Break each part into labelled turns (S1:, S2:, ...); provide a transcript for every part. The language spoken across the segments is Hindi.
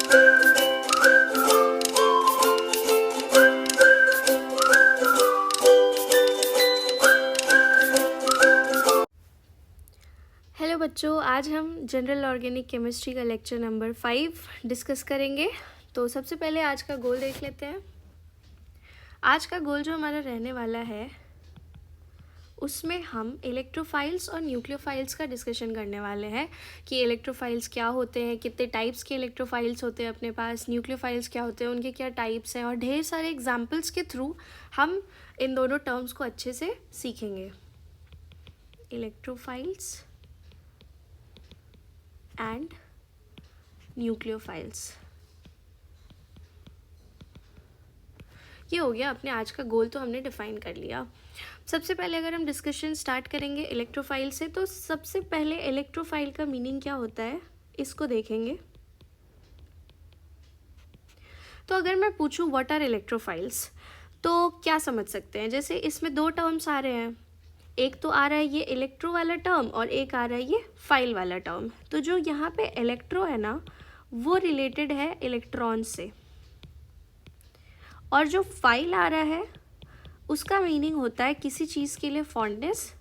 S1: हेलो बच्चों, आज हम जनरल ऑर्गेनिक केमिस्ट्री का लेक्चर नंबर 5 डिस्कस करेंगे। तो सबसे पहले आज का गोल देख लेते हैं। आज का गोल जो हमारा रहने वाला है उसमें हम इलेक्ट्रोफाइल्स और न्यूक्लियोफाइल्स का डिस्कशन करने वाले हैं कि इलेक्ट्रोफाइल्स क्या होते हैं, कितने टाइप्स के इलेक्ट्रोफाइल्स होते हैं अपने पास, न्यूक्लियोफाइल्स क्या होते हैं, उनके क्या टाइप्स हैं, और ढेर सारे एग्जाम्पल्स के थ्रू हम इन दोनों टर्म्स को अच्छे से सीखेंगे। इलेक्ट्रोफाइल्स एंड न्यूक्लियोफाइल्स, ये हो गया अपने आज का गोल। तो हमने डिफाइन कर लिया। सबसे पहले अगर हम डिस्कशन स्टार्ट करेंगे इलेक्ट्रोफाइल से, तो सबसे पहले इलेक्ट्रोफाइल का मीनिंग क्या होता है इसको देखेंगे। तो अगर मैं पूछूं व्हाट आर इलेक्ट्रोफाइल्स, तो क्या समझ सकते हैं। जैसे इसमें दो टर्म्स आ रहे हैं, एक तो आ रहा है ये इलेक्ट्रो वाला टर्म और एक आ रहा है ये फाइल वाला टर्म। तो जो यहाँ पे इलेक्ट्रो है ना, वो रिलेटेड है इलेक्ट्रॉन से, और जो फाइल आ रहा है उसका मीनिंग होता है किसी चीज़ के लिए फॉन्डनेस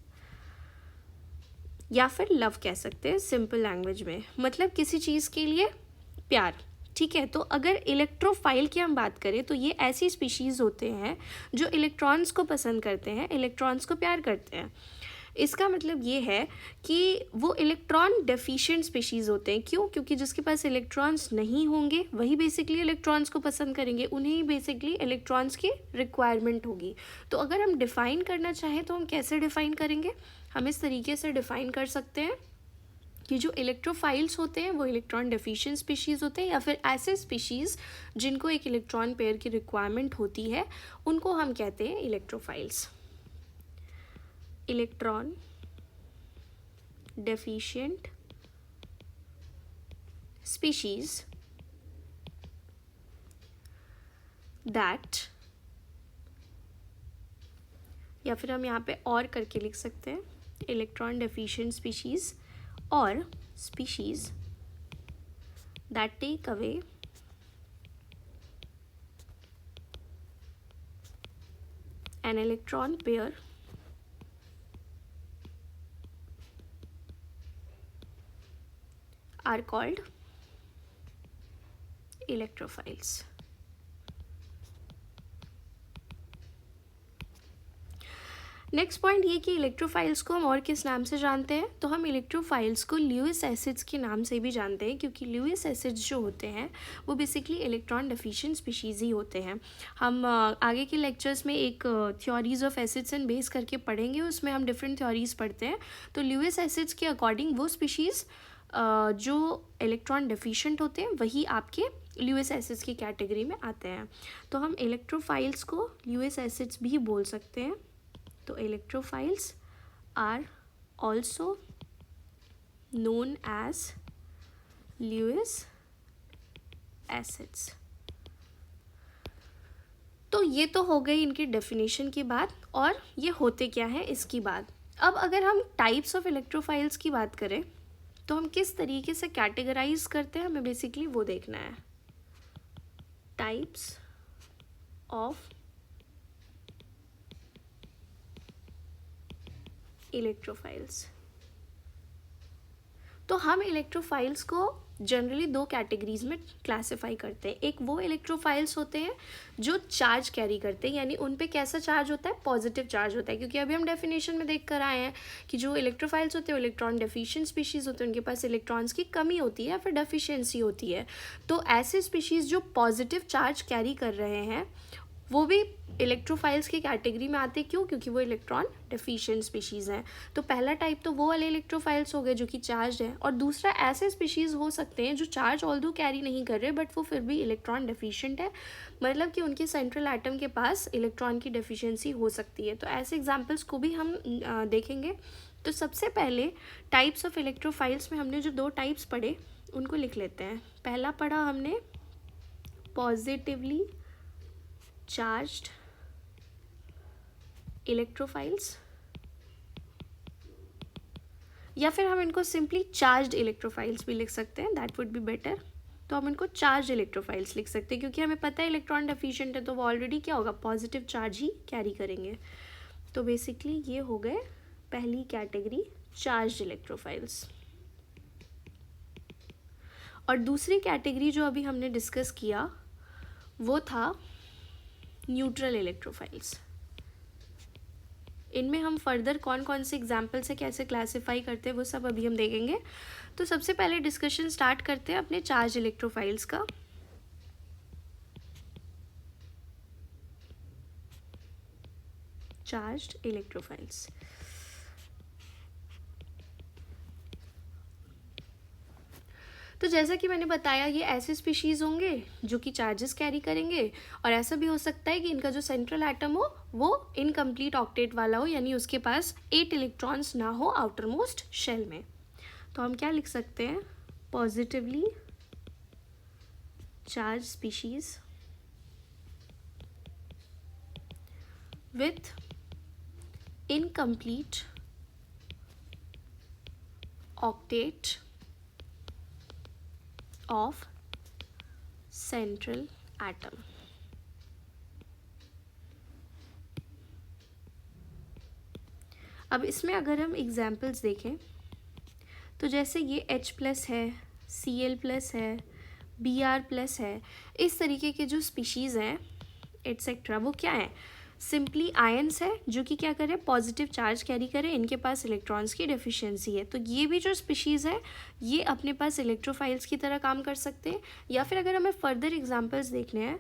S1: या फिर लव कह सकते हैं सिंपल लैंग्वेज में, मतलब किसी चीज़ के लिए प्यार। ठीक है, तो अगर इलेक्ट्रोफाइल की हम बात करें तो ये ऐसी स्पीशीज़ होते हैं जो इलेक्ट्रॉन्स को पसंद करते हैं, इलेक्ट्रॉन्स को प्यार करते हैं। इसका मतलब ये है कि वो इलेक्ट्रॉन डेफिशिएंट स्पीशीज़ होते हैं। क्यों? क्योंकि जिसके पास इलेक्ट्रॉन्स नहीं होंगे वही बेसिकली इलेक्ट्रॉन्स को पसंद करेंगे, उन्हें ही बेसिकली इलेक्ट्रॉन्स की रिक्वायरमेंट होगी। तो अगर हम डिफ़ाइन करना चाहें तो हम कैसे डिफ़ाइन करेंगे? हम इस तरीके से डिफ़ाइन कर सकते हैं कि जो इलेक्ट्रोफाइल्स होते हैं वो इलेक्ट्रॉन डेफिशिएंट स्पीशीज़ होते हैं, या फिर ऐसे स्पीशीज़ जिनको एक इलेक्ट्रॉन पेयर की रिक्वायरमेंट होती है उनको हम कहते हैं electrophiles. Electron deficient species that, या फिर हम यहाँ पे और करके लिख सकते हैं, इलेक्ट्रॉन डेफिशिएंट स्पीशीज़ और species that take away an electron pair are called electrophiles. Next point ये कि इलेक्ट्रोफाइल्स को हम और किस नाम से जानते हैं, तो हम इलेक्ट्रोफाइल्स को ल्यूइस एसिड्स के नाम से भी जानते हैं, क्योंकि ल्यूइस एसिड्स जो होते हैं वो बेसिकली इलेक्ट्रॉन डेफिशिएंट स्पीशीज़ ही होते हैं। हम आगे के लेक्चर्स में एक theories of acids and base करके पढ़ेंगे, उसमें हम डिफरेंट थ्योरीज पढ़ते हैं। तो ल्यूइस एसिड्स के अकॉर्डिंग वो स्पीशीज़ जो इलेक्ट्रॉन डेफिशिएंट होते हैं वही आपके ल्यूइस एसिड्स की कैटेगरी में आते हैं। तो हम इलेक्ट्रोफाइल्स को ल्यूइस एसिड्स भी बोल सकते हैं। तो electrophiles are also known as Lewis acids. तो ये तो हो गई इनकी डेफिनेशन की बात, और ये होते क्या है इसकी बात। अब अगर हम टाइप्स ऑफ इलेक्ट्रोफाइल्स की बात करें तो हम किस तरीके से कैटेगराइज करते हैं, हमें बेसिकली वो देखना है। Types of electrophiles. तो हम इलेक्ट्रोफाइल्स को जनरली दो कैटेगरीज में क्लासिफाई करते हैं। एक वो इलेक्ट्रोफाइल्स होते हैं जो चार्ज कैरी करते हैं, यानी उन पे कैसा चार्ज होता है, पॉजिटिव चार्ज होता है। क्योंकि अभी हम डेफिनेशन में देख कर आए हैं कि जो इलेक्ट्रोफाइल्स होते हैं इलेक्ट्रॉन डेफिशिएंट स्पीशीज़ होते हैं, उनके पास इलेक्ट्रॉन्स की कमी होती है या फिर डेफिशिएंसी होती है। तो ऐसे स्पीशीज़ जो पॉजिटिव चार्ज कैरी कर रहे हैं वो भी इलेक्ट्रोफाइल्स की कैटेगरी में आते हैं। क्यों? क्योंकि वो इलेक्ट्रॉन डेफिशिएंट स्पीशीज़ हैं। तो पहला टाइप तो वो वाले इलेक्ट्रोफाइल्स हो गए जो कि चार्ज है, और दूसरा ऐसे स्पीशीज़ हो सकते हैं जो चार्ज ऑल्दो कैरी नहीं कर रहे बट वो फिर भी इलेक्ट्रॉन डेफिशिएंट है, मतलब कि उनके सेंट्रल एटम के पास इलेक्ट्रॉन की डेफिशिएंसी हो सकती है। तो ऐसे एग्जाम्पल्स को भी हम देखेंगे। तो सबसे पहले टाइप्स ऑफ इलेक्ट्रोफाइल्स में हमने जो दो टाइप्स पढ़े उनको लिख लेते हैं। पहला पढ़ा हमने पॉजिटिवली चार्ज्ड इलेक्ट्रोफाइल्स, या फिर हम इनको सिंपली चार्ज्ड इलेक्ट्रोफाइल्स भी लिख सकते हैं, दैट वुड बी बेटर। तो हम इनको चार्ज इलेक्ट्रोफाइल्स लिख सकते हैं, क्योंकि हमें पता है इलेक्ट्रॉन डेफिशिएंट है तो वो ऑलरेडी क्या होगा, पॉजिटिव चार्ज ही कैरी करेंगे। तो बेसिकली ये हो गए पहली कैटेगरी चार्ज इलेक्ट्रोफाइल्स। और दूसरी कैटेगरी जो अभी हमने डिस्कस किया वो था न्यूट्रल इलेक्ट्रोफाइल्स। इनमें हम फर्दर कौन कौन से एग्जाम्पल से कैसे क्लासीफाई करते हैं वो सब अभी हम देखेंगे। तो सबसे पहले डिस्कशन स्टार्ट करते हैं अपने चार्ज इलेक्ट्रोफाइल्स का। चार्ज्ड इलेक्ट्रोफाइल्स, तो जैसा कि मैंने बताया ये ऐसे स्पीशीज़ होंगे जो कि चार्जेस कैरी करेंगे, और ऐसा भी हो सकता है कि इनका जो सेंट्रल एटम हो वो इनकम्प्लीट ऑक्टेट वाला हो, यानी उसके पास 8 इलेक्ट्रॉन्स ना हो आउटर मोस्ट शेल में। तो हम क्या लिख सकते हैं, positively charge species with incomplete octet of central atom। अब इसमें अगर हम एग्जाम्पल्स देखें तो जैसे ये H+ है, Cl+ है, Br+ है, इस तरीके के जो स्पीशीज़ हैं एट्सेट्रा वो क्या है, सिंपली आयंस है जो कि क्या करें, पॉजिटिव चार्ज कैरी करें, इनके पास इलेक्ट्रॉन्स की डेफिशिएंसी है। तो ये भी जो स्पीशीज़ है ये अपने पास इलेक्ट्रोफाइल्स की तरह काम कर सकते हैं। या फिर अगर हमें फर्दर एग्जांपल्स देखने हैं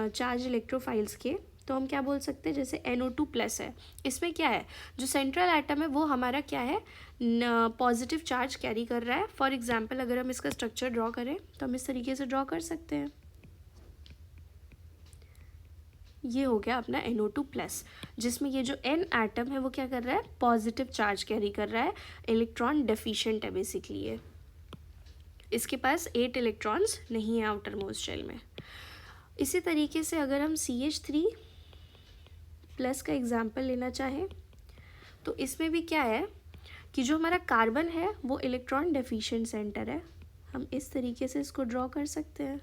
S1: चार्ज इलेक्ट्रोफाइल्स के, तो हम क्या बोल सकते हैं, जैसे NO2+ है, इसमें क्या है, जो सेंट्रल एटम है वो हमारा क्या है, पॉजिटिव चार्ज कैरी कर रहा है। फॉर एग्जाम्पल अगर हम इसका स्ट्रक्चर ड्रॉ करें तो हम इस तरीके से ड्रॉ कर सकते हैं। ये हो गया अपना NO2+, जिसमें ये जो N एटम है वो क्या कर रहा है, पॉजिटिव चार्ज कैरी कर रहा है, इलेक्ट्रॉन डेफिशिएंट है बेसिकली ये, इसके पास 8 इलेक्ट्रॉन्स नहीं है आउटर मोस्ट शेल में। इसी तरीके से अगर हम CH3+ का एग्जाम्पल लेना चाहें तो इसमें भी क्या है कि जो हमारा कार्बन है वो इलेक्ट्रॉन डेफिशिएंट सेंटर है, हम इस तरीके से इसको ड्रॉ कर सकते हैं,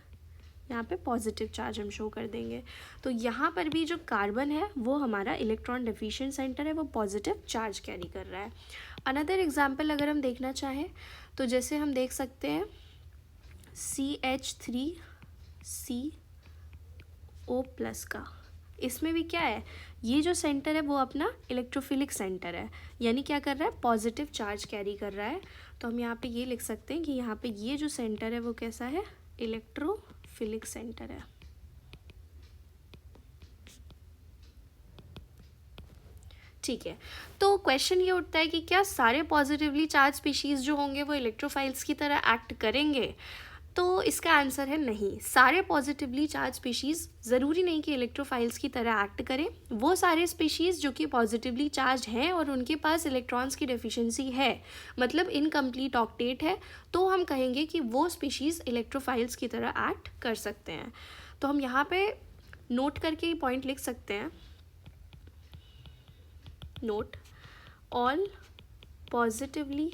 S1: यहाँ पे पॉजिटिव चार्ज हम शो कर देंगे। तो यहाँ पर भी जो कार्बन है वो हमारा इलेक्ट्रॉन डेफिशिएंट सेंटर है, वो पॉजिटिव चार्ज कैरी कर रहा है। अनदर एग्जांपल अगर हम देखना चाहें तो जैसे हम देख सकते हैं CH3CO+ का, इसमें भी क्या है, ये जो सेंटर है वो अपना इलेक्ट्रोफिलिक सेंटर है, यानी क्या कर रहा है, पॉजिटिव चार्ज कैरी कर रहा है। तो हम यहाँ पे ये लिख सकते हैं कि यहाँ पे ये जो सेंटर है वो कैसा है, इलेक्ट्रोफिलिक सेंटर है। ठीक है, तो क्वेश्चन ये उठता है कि क्या सारे पॉजिटिवली चार्ज स्पीशीज़ जो होंगे वो इलेक्ट्रोफाइल्स की तरह एक्ट करेंगे। तो इसका आंसर है नहीं, सारे पॉजिटिवली चार्ज स्पीशीज़ ज़रूरी नहीं कि इलेक्ट्रोफाइल्स की तरह एक्ट करें। वो सारे स्पीशीज़ जो कि पॉजिटिवली चार्ज हैं और उनके पास इलेक्ट्रॉन्स की डेफिशिएंसी है, मतलब इनकम्प्लीट ऑक्टेट है, तो हम कहेंगे कि वो स्पीशीज़ इलेक्ट्रोफाइल्स की तरह एक्ट कर सकते हैं। तो हम यहाँ पे नोट करके ही पॉइंट लिख सकते हैं, note, all positively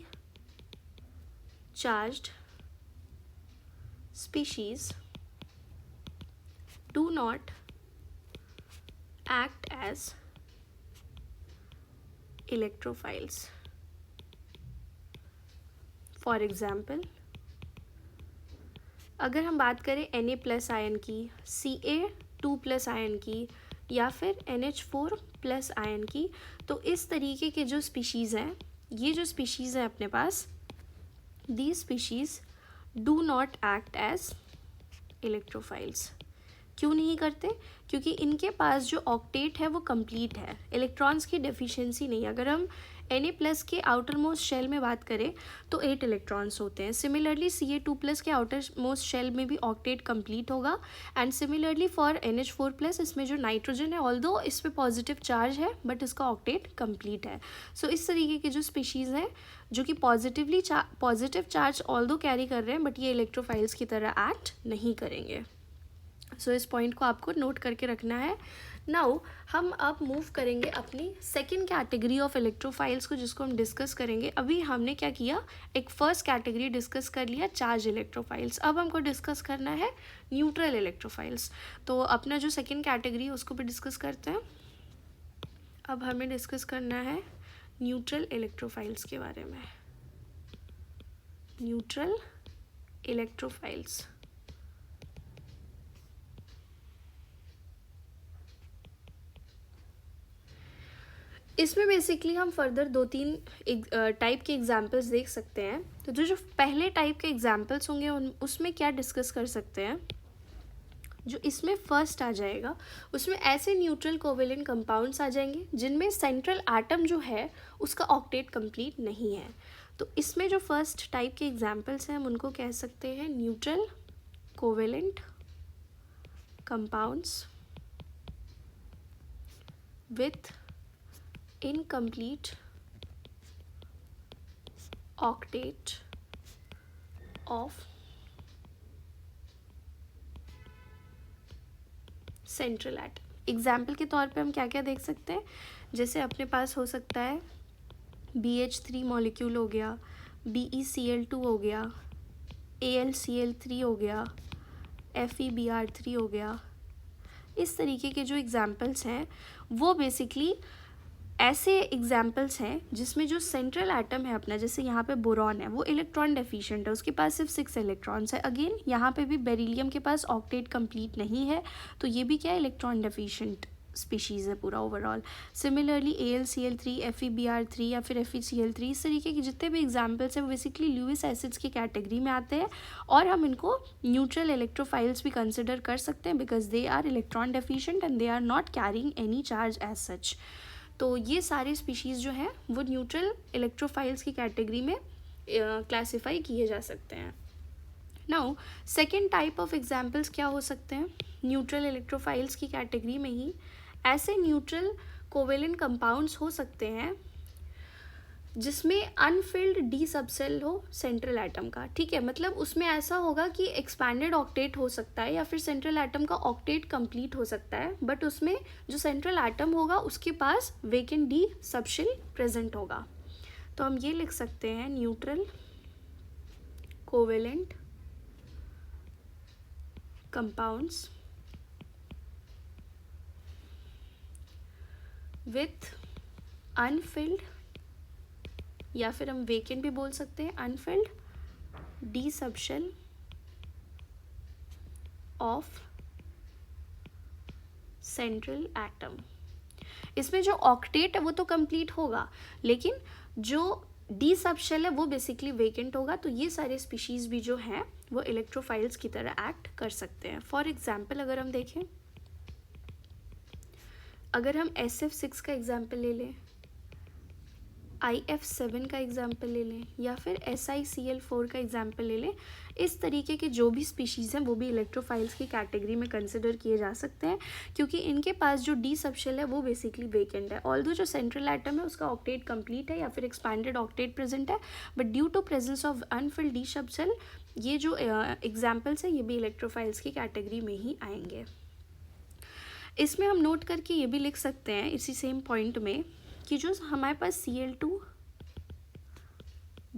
S1: charged species do not act as electrophiles. For example, अगर हम बात करें Na+ आयन की, Ca2+ आयन की, या फिर NH4+ आयन की, तो इस तरीके के जो स्पीशीज़ हैं, ये जो स्पीशीज़ हैं अपने पास, these species do not act as electrophiles। क्यों नहीं करते, क्योंकि इनके पास जो ऑक्टेट है वो कंप्लीट है, इलेक्ट्रॉन्स की डेफिशिएंसी नहीं। अगर हम Na+ के आउटर मोस्ट शेल में बात करें तो 8 इलेक्ट्रॉन्स होते हैं। सिमिलरली Ca2+ के आउटर मोस्ट शेल में भी ऑक्टेट कंप्लीट होगा, एंड सिमिलरली फॉर NH4+, इसमें जो नाइट्रोजन है, ऑल्दो इस पे पॉजिटिव चार्ज है बट इसका ऑक्टेट कंप्लीट है। सो इस तरीके के जो स्पीशीज़ हैं जो कि पॉजिटिव चार्ज ऑल्दो कैरी कर रहे हैं बट ये इलेक्ट्रोफाइल्स की तरह एक्ट नहीं करेंगे। सो इस पॉइंट को आपको नोट करके रखना है। नाउ हम अब मूव करेंगे अपनी सेकेंड कैटेगरी ऑफ इलेक्ट्रोफाइल्स को, जिसको हम डिस्कस करेंगे। अभी हमने क्या किया, एक फर्स्ट कैटेगरी डिस्कस कर लिया, चार्ज इलेक्ट्रोफाइल्स। अब हमको डिस्कस करना है न्यूट्रल इलेक्ट्रोफाइल्स। तो अपना जो सेकेंड कैटेगरी है उसको भी डिस्कस करते हैं। अब हमें डिस्कस करना है न्यूट्रल इलेक्ट्रोफाइल्स के बारे में। न्यूट्रल इलेक्ट्रोफाइल्स, इसमें बेसिकली हम फर्दर 2-3 टाइप के एग्जाम्पल्स देख सकते हैं। तो जो पहले टाइप के एग्जाम्पल्स होंगे उसमें क्या डिस्कस कर सकते हैं, जो इसमें फर्स्ट आ जाएगा उसमें ऐसे न्यूट्रल कोवेलेंट कंपाउंड्स आ जाएंगे जिनमें सेंट्रल एटम जो है उसका ऑक्टेट कंप्लीट नहीं है। तो इसमें जो फर्स्ट टाइप के एग्जाम्पल्स हैं हम उनको कह सकते हैं neutral covalent compounds with incomplete octet of central atom। Example के तौर पे हम क्या क्या देख सकते हैं, जैसे अपने पास हो सकता है BH3 मॉलिक्यूल हो गया, BeCl2 हो गया, AlCl3 हो गया, FeBr3 हो गया। इस तरीके के जो एग्जाम्पल्स हैं वो बेसिकली ऐसे एग्जाम्पल्स हैं जिसमें जो सेंट्रल एटम है अपना, जैसे यहाँ पे बोरॉन है, वो इलेक्ट्रॉन डेफिशिएंट है, उसके पास सिर्फ 6 इलेक्ट्रॉन्स है। अगेन यहाँ पे भी बेरिलियम के पास ऑक्टेट कंप्लीट नहीं है, तो ये भी क्या है, इलेक्ट्रॉन डेफिशिएंट स्पीशीज़ है पूरा ओवरऑल। सिमिलरली AlCl3, FeBr3 या फिर FeCl3, इस तरीके के जितने भी एग्जाम्पल्स हैं वो बेसिकली ल्यूइस एसिड्स की कैटेगरी में आते हैं और हम इनको न्यूट्रल इलेक्ट्रोफाइल्स भी कंसिडर कर सकते हैं because they are electron deficient and they are not carrying any charge as such. तो ये सारे स्पीशीज़ जो हैं वो न्यूट्रल इलेक्ट्रोफाइल्स की कैटेगरी में क्लासिफाई किए जा सकते हैं। Now second type of examples क्या हो सकते हैं, न्यूट्रल इलेक्ट्रोफाइल्स की कैटेगरी में ही ऐसे न्यूट्रल कोवेलेंट कंपाउंड्स हो सकते हैं जिसमें अनफिल्ड डी सबसेल हो सेंट्रल एटम का। ठीक है, मतलब उसमें ऐसा होगा कि एक्सपैंडेड ऑक्टेट हो सकता है या फिर सेंट्रल एटम का ऑक्टेट कंप्लीट हो सकता है, बट उसमें जो सेंट्रल एटम होगा उसके पास वेकेंट डी सबसेल प्रेजेंट होगा। तो हम ये लिख सकते हैं neutral covalent compounds with Anfield, या फिर हम वेकेंट भी बोल सकते हैं, Anfield D subshell of central atom. इसमें जो ऑक्टेट है वो तो कंप्लीट होगा, लेकिन जो डी सबशेल है वो बेसिकली वेकेंट होगा। तो ये सारे स्पीशीज भी जो हैं वो इलेक्ट्रोफाइल्स की तरह एक्ट कर सकते हैं। फॉर एग्जाम्पल अगर हम देखें, अगर हम SF6 का एग्जाम्पल ले लें, IF7 का एग्जाम्पल ले लें या फिर SiCl4 का एग्जाम्पल ले लें, इस तरीके के जो भी स्पीशीज़ हैं वो भी इलेक्ट्रोफाइल्स की कैटेगरी में कंसिडर किए जा सकते हैं क्योंकि इनके पास जो डी सबशेल है वो बेसिकली वेकेंट है। ऑल्दो जो सेंट्रल एटम है उसका ऑक्टेट कंप्लीट है या फिर एक्सपैंडेड ऑक्टेट प्रेजेंट है, but due to presence of unfilled D subshell ये जो एग्जाम्पल्स हैं ये भी इलेक्ट्रोफाइल्स की कैटेगरी में ही आएंगे। इसमें हम नोट करके ये भी लिख सकते हैं इसी सेम पॉइंट में कि जो हमारे पास Cl2,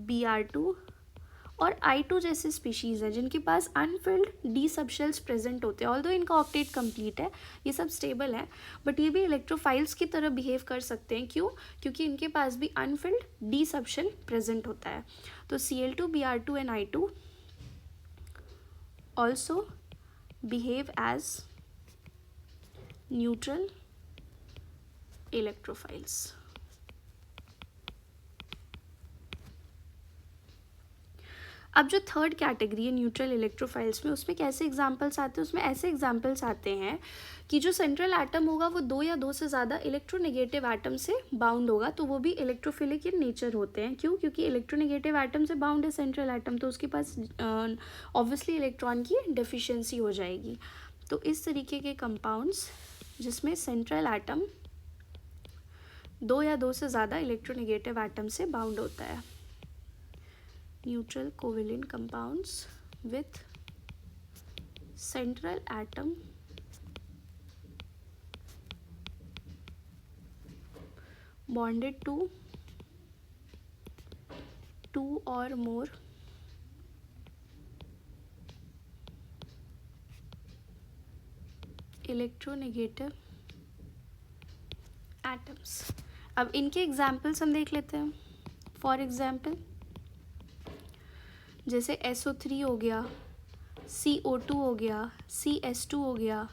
S1: Br2 और I2 जैसे स्पीशीज़ हैं जिनके पास अनफिल्ड डी सबशेल्स प्रेजेंट होते हैं, ऑल्दो इनका ऑक्टेट कंप्लीट है, ये सब स्टेबल है, बट ये भी इलेक्ट्रोफाइल्स की तरह बिहेव कर सकते हैं। क्यों? क्योंकि इनके पास भी अनफिल्ड डी सबशेल प्रेजेंट होता है। तो Cl2, Br2 and I2 also behave as neutral electrophiles. अब जो थर्ड कैटेगरी है न्यूट्रल इलेक्ट्रोफाइल्स में, उसमें कैसे एग्जाम्पल्स आते हैं, उसमें ऐसे एग्जाम्पल्स आते हैं कि जो सेंट्रल एटम होगा वो 2 या 2 से ज़्यादा इलेक्ट्रोनेगेटिव एटम से बाउंड होगा, तो वो भी इलेक्ट्रोफिलिक इन नेचर होते हैं। क्यों? क्योंकि इलेक्ट्रोनेगेटिव एटम से बाउंड है सेंट्रल एटम, तो उसके पास ऑब्वियसली इलेक्ट्रॉन की डेफिशिएंसी हो जाएगी। तो इस तरीके के कंपाउंड्स जिसमें सेंट्रल एटम 2 या 2 से ज़्यादा इलेक्ट्रोनेगेटिव एटम से बाउंड होता है, neutral covalent compounds with central atom bonded to two or more electronegative atoms. अब इनके एग्जाम्पल्स हम देख लेते हैं. फॉर एग्जाम्पल जैसे SO3 हो गया, CO2 हो गया, CS2 हो गया.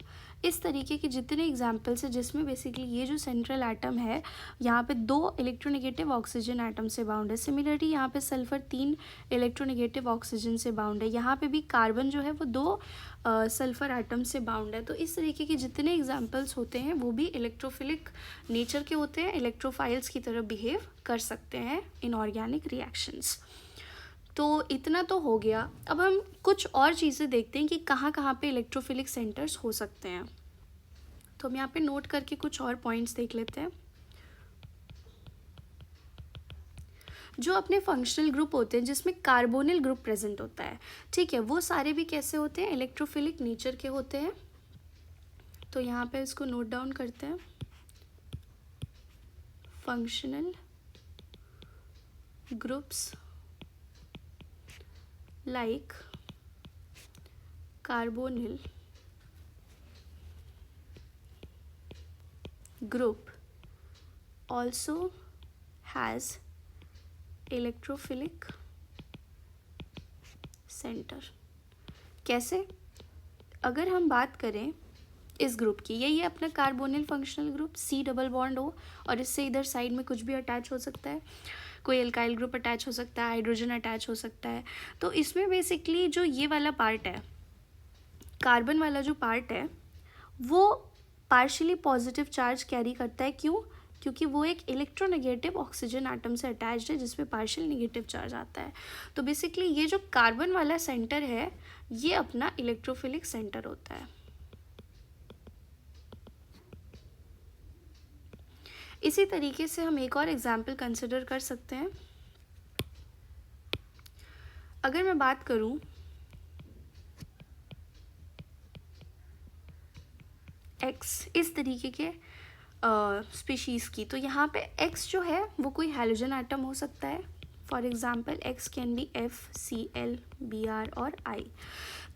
S1: इस तरीके के जितने एग्जाम्पल्स हैं जिसमें बेसिकली ये जो सेंट्रल एटम है यहाँ पे 2 इलेक्ट्रोनेगेटिव ऑक्सीजन एटम से बाउंड है. सिमिलरली यहाँ पे सल्फर 3 इलेक्ट्रोनेगेटिव ऑक्सीजन से बाउंड है. यहाँ पे भी कार्बन जो है वो 2 सल्फर एटम से बाउंड है. तो इस तरीके के जितने एग्जाम्पल्स होते हैं वो भी इलेक्ट्रोफिलिक नेचर के होते हैं, इलेक्ट्रोफाइल्स की तरह बिहेव कर सकते हैं इनऑर्गेनिक रिएक्शंस. तो इतना तो हो गया. अब हम कुछ और चीज़ें देखते हैं कि कहाँ कहाँ पे इलेक्ट्रोफिलिक सेंटर्स हो सकते हैं. तो हम यहाँ पे नोट करके कुछ और पॉइंट्स देख लेते हैं. जो अपने फंक्शनल ग्रुप होते हैं जिसमें कार्बोनिल ग्रुप प्रेजेंट होता है, ठीक है, वो सारे भी कैसे होते हैं, इलेक्ट्रोफिलिक नेचर के होते हैं. तो यहाँ पे इसको नोट डाउन करते हैं. Functional groups like carbonyl group also has electrophilic center. कैसे? अगर हम बात करें इस ग्रुप की, यही है अपना carbonyl functional group, C double bond हो और इससे इधर साइड में कुछ भी अटैच हो सकता है. कोई एल्काइल ग्रुप अटैच हो सकता है, हाइड्रोजन अटैच हो सकता है. तो इसमें बेसिकली जो ये वाला पार्ट है, कार्बन वाला जो पार्ट है, वो पार्शियली पॉजिटिव चार्ज कैरी करता है. क्यों? क्योंकि वो एक इलेक्ट्रोनेगेटिव ऑक्सीजन एटम से अटैच्ड है जिसमें पार्शियल नेगेटिव चार्ज आता है. तो बेसिकली ये जो कार्बन वाला सेंटर है ये अपना इलेक्ट्रोफिलिक सेंटर होता है. इसी तरीके से हम एक और एग्जाम्पल कंसिडर कर सकते हैं. अगर मैं बात करूं X इस तरीके के स्पीशीज़ की, तो यहाँ पे X जो है वो कोई हैलोजन एटम हो सकता है. For example X can be F, Cl, Br और I.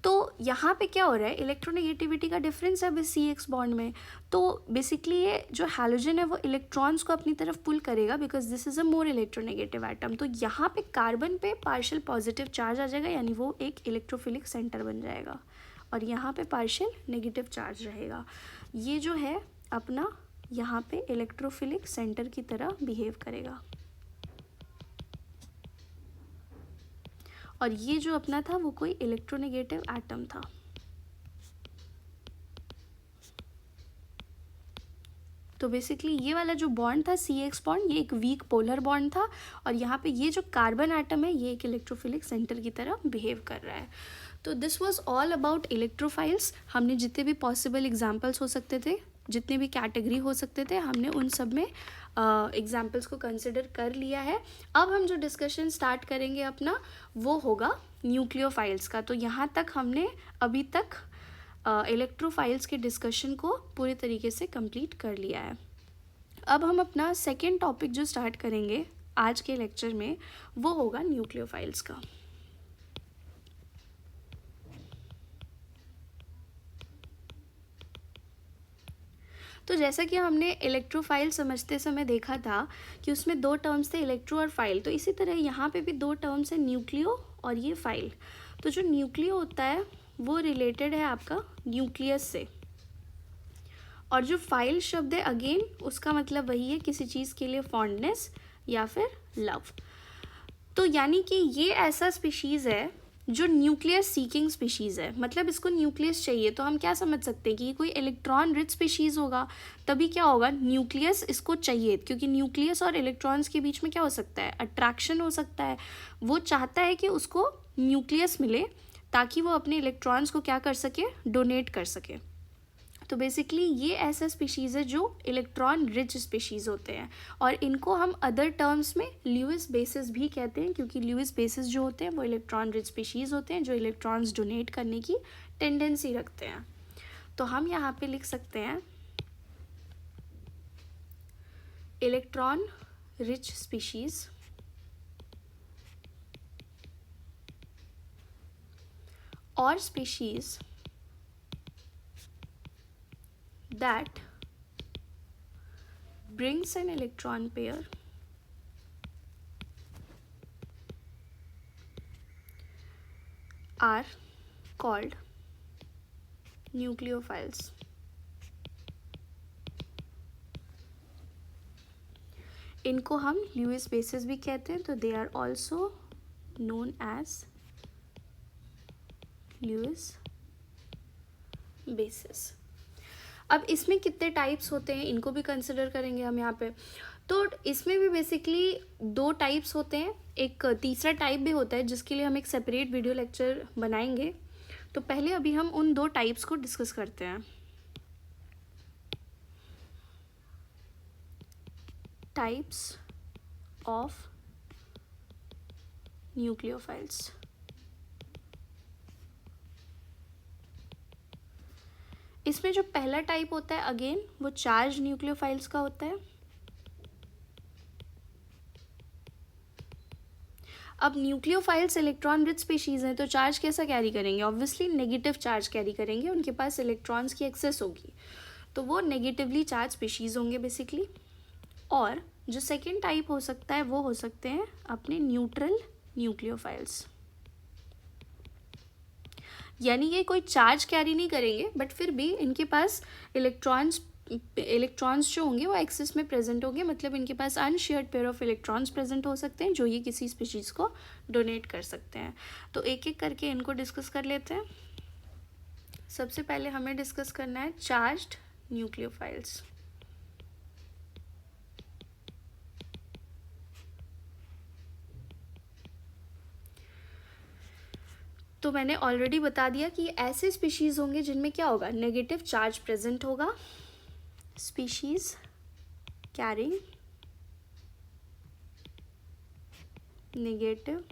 S1: तो यहाँ पे क्या हो रहा है, इलेक्ट्रोनेगेटिविटी का डिफरेंस है इस CX बॉन्ड में. तो बेसिकली ये जो हैलोजन है वो इलेक्ट्रॉन्स को अपनी तरफ पुल करेगा because this is a more electronegative atom. तो यहाँ पे कार्बन पे पार्शियल पॉजिटिव चार्ज आ जाएगा, यानी वो एक इलेक्ट्रोफिलिक सेंटर बन जाएगा, और यहाँ पे पार्शियल नेगेटिव चार्ज रहेगा. ये जो है अपना यहाँ पे इलेक्ट्रोफिलिक सेंटर की तरह बिहेव करेगा. और ये जो अपना था वो कोई इलेक्ट्रोनेगेटिव एटम था. तो बेसिकली ये वाला जो बॉन्ड था CX बॉन्ड, ये एक वीक पोलर बॉन्ड था, और यहाँ पे ये जो कार्बन एटम है ये एक इलेक्ट्रोफिलिक सेंटर की तरह बिहेव कर रहा है. तो this was all about electrophiles. हमने जितने भी पॉसिबल एग्जांपल्स हो सकते थे, जितने भी कैटेगरी हो सकते थे, हमने उन सब में एग्जाम्पल्स को कंसिडर कर लिया है. अब हम जो डिस्कशन स्टार्ट करेंगे अपना वो होगा न्यूक्लियोफाइल्स का. तो यहाँ तक हमने अभी तक इलेक्ट्रोफाइल्स के डिस्कशन को पूरी तरीके से कंप्लीट कर लिया है. अब हम अपना सेकेंड टॉपिक जो स्टार्ट करेंगे आज के लेक्चर में वो होगा न्यूक्लियोफाइल्स का. तो जैसा कि हमने इलेक्ट्रोफाइल समझते समय देखा था कि उसमें 2 टर्म्स थे, इलेक्ट्रो और फाइल. तो इसी तरह यहाँ पे भी 2 टर्म्स है, न्यूक्लियो और ये फाइल. तो जो न्यूक्लियो होता है वो रिलेटेड है आपका न्यूक्लियस से, और जो फाइल शब्द है अगेन उसका मतलब वही है, किसी चीज़ के लिए फॉन्डनेस या फिर लव. तो यानी कि ये ऐसा स्पीशीज़ है जो न्यूक्लियस सीकिंग स्पीशीज़ है, मतलब इसको न्यूक्लियस चाहिए. तो हम क्या समझ सकते हैं कि ये कोई इलेक्ट्रॉन रिच स्पीशीज़ होगा, तभी क्या होगा, न्यूक्लियस इसको चाहिए, क्योंकि न्यूक्लियस और इलेक्ट्रॉन्स के बीच में क्या हो सकता है, अट्रैक्शन हो सकता है. वो चाहता है कि उसको न्यूक्लियस मिले ताकि वो अपने इलेक्ट्रॉन्स को क्या कर सके, डोनेट कर सके. तो बेसिकली ये ऐसा स्पीशीज़ है जो इलेक्ट्रॉन रिच स्पीशीज़ होते हैं, और इनको हम अदर टर्म्स में ल्यूइस बेसिस भी कहते हैं, क्योंकि ल्यूइस बेसिस जो होते हैं वो इलेक्ट्रॉन रिच स्पीशीज़ होते हैं जो इलेक्ट्रॉन्स डोनेट करने की टेंडेंसी रखते हैं। तो हम यहाँ पे लिख सकते हैं इलेक्ट्रॉन रिच स्पीशीज और species that brings an electron pair are called nucleophiles. इनको हम ल्यूइस बेसिस भी कहते हैं, तो they are also known as Lewis bases. अब इसमें कितने टाइप्स होते हैं इनको भी कंसिडर करेंगे हम यहाँ पे। तो इसमें भी बेसिकली 2 टाइप्स होते हैं, एक तीसरा टाइप भी होता है जिसके लिए हम एक सेपरेट वीडियो लेक्चर बनाएंगे। तो पहले अभी हम उन 2 टाइप्स को डिस्कस करते हैं। Types of nucleophiles. इसमें जो पहला टाइप होता है अगेन वो चार्ज न्यूक्लियोफाइल्स का होता है। अब न्यूक्लियोफाइल्स इलेक्ट्रॉन रिच स्पीशीज हैं, तो चार्ज कैसा कैरी करेंगे? ऑब्वियसली नेगेटिव चार्ज कैरी करेंगे, उनके पास इलेक्ट्रॉन्स की एक्सेस होगी, तो वो नेगेटिवली चार्ज स्पीशीज होंगे बेसिकली। और जो सेकेंड टाइप हो सकता है वो हो सकते हैं अपने न्यूट्रल न्यूक्लियोफाइल्स, यानी ये कोई चार्ज कैरी नहीं करेंगे बट फिर भी इनके पास इलेक्ट्रॉन्स जो होंगे वो एक्सिस में प्रेजेंट होंगे, मतलब इनके पास unshared pair of electrons present हो सकते हैं जो ये किसी स्पीशीज़ को डोनेट कर सकते हैं। तो एक एक करके इनको डिस्कस कर लेते हैं। सबसे पहले हमें डिस्कस करना है चार्ज्ड न्यूक्लियोफाइल्स। तो मैंने ऑलरेडी बता दिया कि ऐसे स्पीशीज़ होंगे जिनमें क्या होगा, नेगेटिव चार्ज प्रेजेंट होगा। Species carrying negative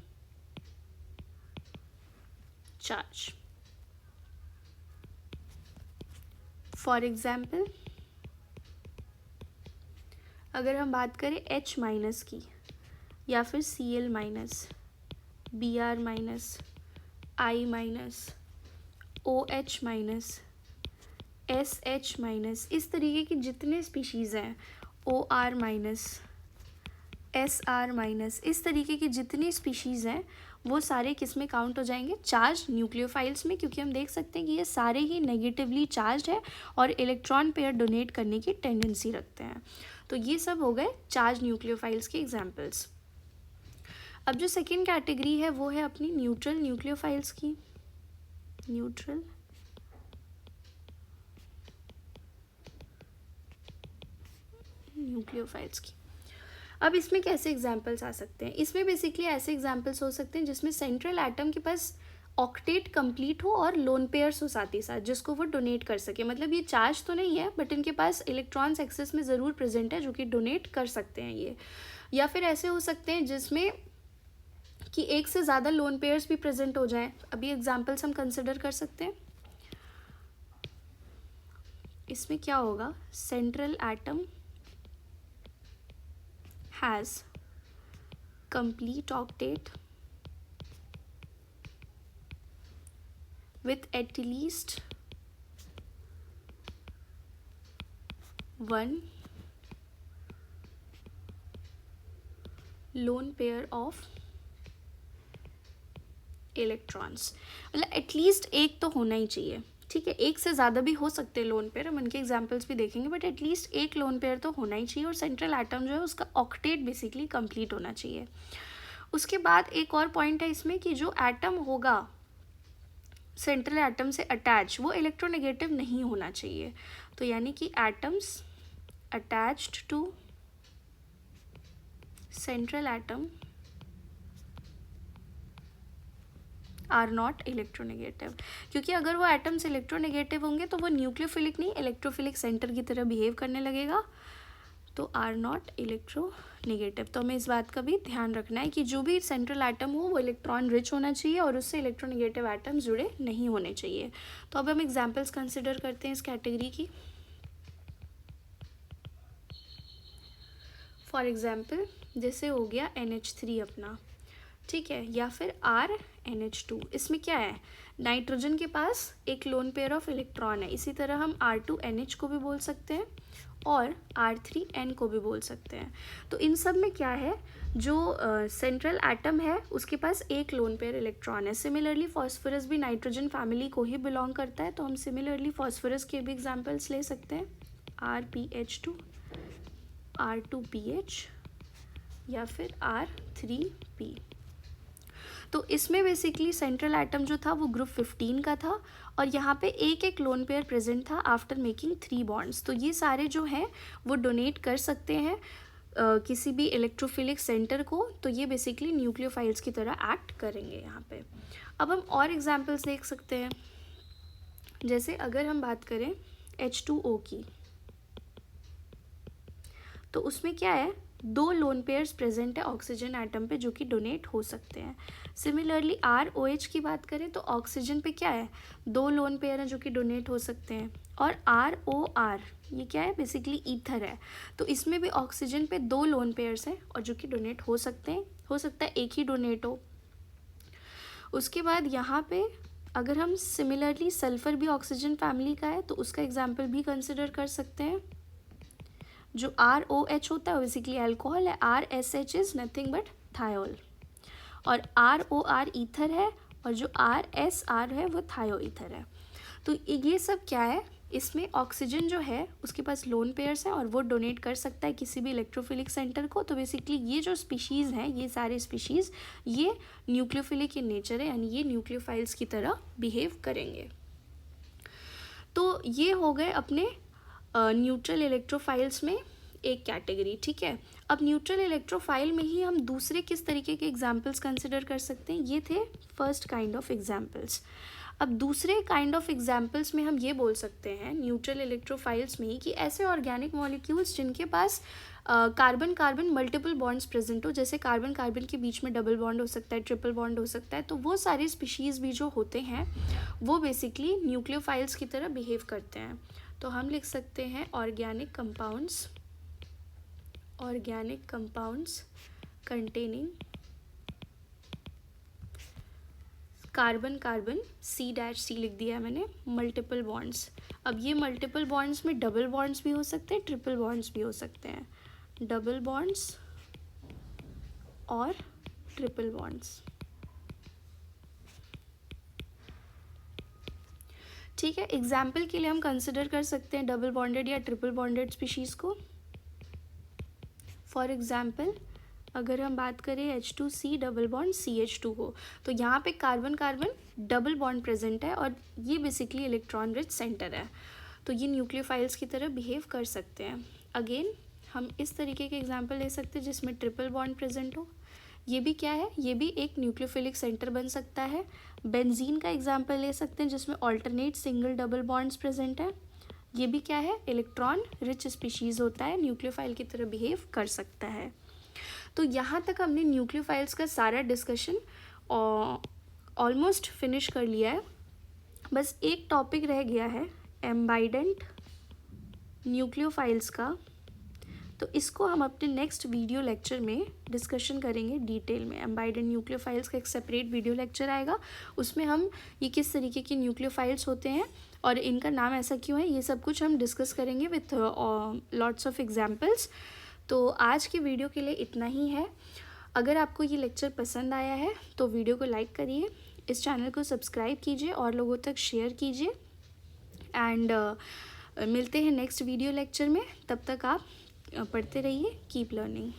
S1: charge. For example अगर हम बात करें H माइनस की, या फिर Cl minus, Br minus, I minus, OH minus, SH minus, इस तरीके की जितने स्पीशीज़ हैं, OR माइनस, SR माइनस, इस तरीके की जितनी स्पीशीज़ हैं वो सारे किस में काउंट हो जाएंगे? चार्ज न्यूक्लियोफाइल्स में, क्योंकि हम देख सकते हैं कि ये सारे ही नेगेटिवली चार्ज है और इलेक्ट्रॉन पेयर डोनेट करने की टेंडेंसी रखते हैं। तो ये सब हो गए चार्ज न्यूक्लियोफाइल्स के एग्जाम्पल्स। अब जो सेकेंड कैटेगरी है वो है अपनी न्यूट्रल न्यूक्लियोफाइल्स की। न्यूट्रल न्यूक्लियोफाइल्स की। अब इसमें कैसे एग्जाम्पल्स आ सकते हैं? इसमें बेसिकली ऐसे एग्जाम्पल्स हो सकते हैं जिसमें सेंट्रल एटम के पास ऑक्टेट कंप्लीट हो और लोन पेयर्स हो साथ ही साथ, जिसको वो डोनेट कर सके। मतलब ये चार्ज तो नहीं है बट इनके पास इलेक्ट्रॉन्स एक्सेस में ज़रूर प्रेजेंट है जो कि डोनेट कर सकते हैं ये। या फिर ऐसे हो सकते हैं जिसमें कि एक से ज़्यादा लोन पेयर्स भी प्रेजेंट हो जाएं। अभी एग्जाम्पल्स हम कंसिडर कर सकते हैं। इसमें क्या होगा, central atom has complete octet with at least one lone pair of electrons। मतलब एटलीस्ट एक तो होना ही चाहिए, ठीक है। एक से ज़्यादा भी हो सकते हैं लोन पेयर, हम उनके एग्जाम्पल्स भी देखेंगे, बट एटलीस्ट एक लोन पेयर तो होना ही चाहिए। और सेंट्रल एटम जो है उसका ऑक्टेट बेसिकली कंप्लीट होना चाहिए। उसके बाद एक और पॉइंट है इसमें कि जो एटम होगा सेंट्रल एटम से अटैच वो इलेक्ट्रोनेगेटिव नहीं होना चाहिए। तो यानी कि atoms attached to central atom are not electronegative, क्योंकि अगर वो एटम्स इलेक्ट्रोनेगेटिव होंगे तो वो न्यूक्लियोफिलिक नहीं इलेक्ट्रोफिलिक सेंटर की तरह बिहेव करने लगेगा, तो आर नॉट इलेक्ट्रो नेगेटिव। तो हमें इस बात का भी ध्यान रखना है कि जो भी सेंट्रल एटम हो वो इलेक्ट्रॉन रिच होना चाहिए और उससे इलेक्ट्रोनेगेटिव एटम्स जुड़े नहीं होने चाहिए। तो अब हम एग्जांपल्स कंसिडर करते हैं इस कैटेगरी की। फॉर एग्जांपल जैसे हो गया NH3 अपना, ठीक है, या फिर RNH2। इसमें क्या है, नाइट्रोजन के पास एक लोन पेयर ऑफ इलेक्ट्रॉन है। इसी तरह हम R2NH को भी बोल सकते हैं और R3N को भी बोल सकते हैं। तो इन सब में क्या है, जो सेंट्रल एटम है उसके पास एक लोन पेयर इलेक्ट्रॉन है। सिमिलरली फॉस्फोरस भी नाइट्रोजन फैमिली को ही बिलोंग करता है, तो हम सिमिलरली फॉस्फोरस के भी एग्जांपल्स ले सकते हैं, RPH2, R2PH या फिर R3P। तो इसमें बेसिकली सेंट्रल एटम जो था वो ग्रुप 15 का था और यहाँ पे एक एक लोन पेयर प्रेजेंट था आफ्टर मेकिंग 3 बॉन्ड्स। तो ये सारे जो हैं वो डोनेट कर सकते हैं किसी भी इलेक्ट्रोफिलिक सेंटर को। तो ये बेसिकली न्यूक्लियोफाइल्स की तरह एक्ट करेंगे यहाँ पे। अब हम और एग्जांपल्स देख सकते हैं। जैसे अगर हम बात करें H2O की, तो उसमें क्या है, 2 लोन पेयर्स प्रेजेंट है ऑक्सीजन एटम पे जो कि डोनेट हो सकते हैं। सिमिलरली ROH की बात करें तो ऑक्सीजन पे क्या है, 2 लोन पेयर हैं जो कि डोनेट हो सकते हैं। और ROR ये क्या है, बेसिकली ईथर है। तो इसमें भी ऑक्सीजन पे 2 लोन पेयर्स हैं और जो कि डोनेट हो सकते हैं, हो सकता है एक ही डोनेट हो। उसके बाद यहाँ पे अगर हम सिमिलरली सल्फर भी ऑक्सीजन फैमिली का है तो उसका एग्जाम्पल भी कंसिडर कर सकते हैं। जो ROH होता है बेसिकली अल्कोहल है, RSH is nothing but thiol, और ROR ईथर है और जो RSR है वो थायो ईथर है। तो ये सब क्या है, इसमें ऑक्सीजन जो है उसके पास लोन पेयर्स हैं और वो डोनेट कर सकता है किसी भी इलेक्ट्रोफिलिक सेंटर को। तो बेसिकली ये जो स्पीशीज़ हैं, ये सारे स्पीशीज़ ये न्यूक्लियोफिलिक इन नेचर है, यानी ये न्यूक्लियोफाइल्स की तरह बिहेव करेंगे। तो ये हो गए अपने न्यूट्रल इलेक्ट्रोफाइल्स में एक कैटेगरी, ठीक है। अब न्यूट्रल इलेक्ट्रोफाइल में ही हम दूसरे किस तरीके के एग्जाम्पल्स कंसिडर कर सकते हैं, ये थे फर्स्ट काइंड ऑफ एग्जाम्पल्स। अब दूसरे काइंड ऑफ एग्जाम्पल्स में हम ये बोल सकते हैं न्यूट्रल इलेक्ट्रोफाइल्स में ही कि ऐसे ऑर्गेनिक मॉलिक्यूल्स जिनके पास carbon carbon multiple bonds present हो, जैसे कार्बन कार्बन के बीच में डबल बॉन्ड हो सकता है, ट्रिपल बॉन्ड हो सकता है। तो वो सारे स्पीशीज़ भी जो होते हैं वो बेसिकली न्यूक्लियोफाइल्स की तरह बिहेव करते हैं। तो हम लिख सकते हैं organic compounds containing carbon carbon C' लिख दिया मैंने, मल्टीपल बॉन्ड्स। अब ये मल्टीपल बॉन्ड्स में डबल बॉन्ड्स भी हो सकते हैं, ट्रिपल बॉन्ड्स भी हो सकते हैं, डबल बॉन्ड्स और ट्रिपल बॉन्ड्स, ठीक है। एग्जाम्पल के लिए हम कंसिडर कर सकते हैं डबल बॉन्डेड या ट्रिपल बॉन्डेड स्पीशीज़ को। फॉर एग्जाम्पल अगर हम बात करें H2C डबल बॉन्ड CH2 को, तो यहाँ पे carbon carbon double bond present है और ये बेसिकली इलेक्ट्रॉन रिच सेंटर है। तो ये न्यूक्लियोफाइल्स की तरह बिहेव कर सकते हैं। अगेन हम इस तरीके के एग्जांपल ले सकते हैं जिसमें ट्रिपल बॉन्ड प्रेजेंट हो। ये भी क्या है, ये भी एक न्यूक्लियोफिलिक सेंटर बन सकता है। बेंजीन का एग्जाम्पल ले सकते हैं जिसमें alternate single double bonds present है। ये भी क्या है, इलेक्ट्रॉन रिच स्पीशीज़ होता है, न्यूक्लियोफाइल की तरह बिहेव कर सकता है। तो यहाँ तक हमने न्यूक्लियोफाइल्स का सारा डिस्कशन ऑलमोस्ट फिनिश कर लिया है। बस एक टॉपिक रह गया है एम्बाइडेंट न्यूक्लियोफाइल्स का, तो इसको हम अपने नेक्स्ट वीडियो लेक्चर में डिस्कशन करेंगे डिटेल में। एम्बाइडेंट न्यूक्लियोफाइल्स का एक सेपरेट वीडियो लेक्चर आएगा, उसमें हम ये किस तरीके की न्यूक्लियोफाइल्स होते हैं और इनका नाम ऐसा क्यों है, ये सब कुछ हम डिस्कस करेंगे विथ लॉट्स ऑफ एग्जाम्पल्स। तो आज की वीडियो के लिए इतना ही है। अगर आपको ये लेक्चर पसंद आया है तो वीडियो को लाइक करिए, इस चैनल को सब्सक्राइब कीजिए और लोगों तक शेयर कीजिए। एंड मिलते हैं नेक्स्ट वीडियो लेक्चर में, तब तक आप पढ़ते रहिए, कीप लर्निंग।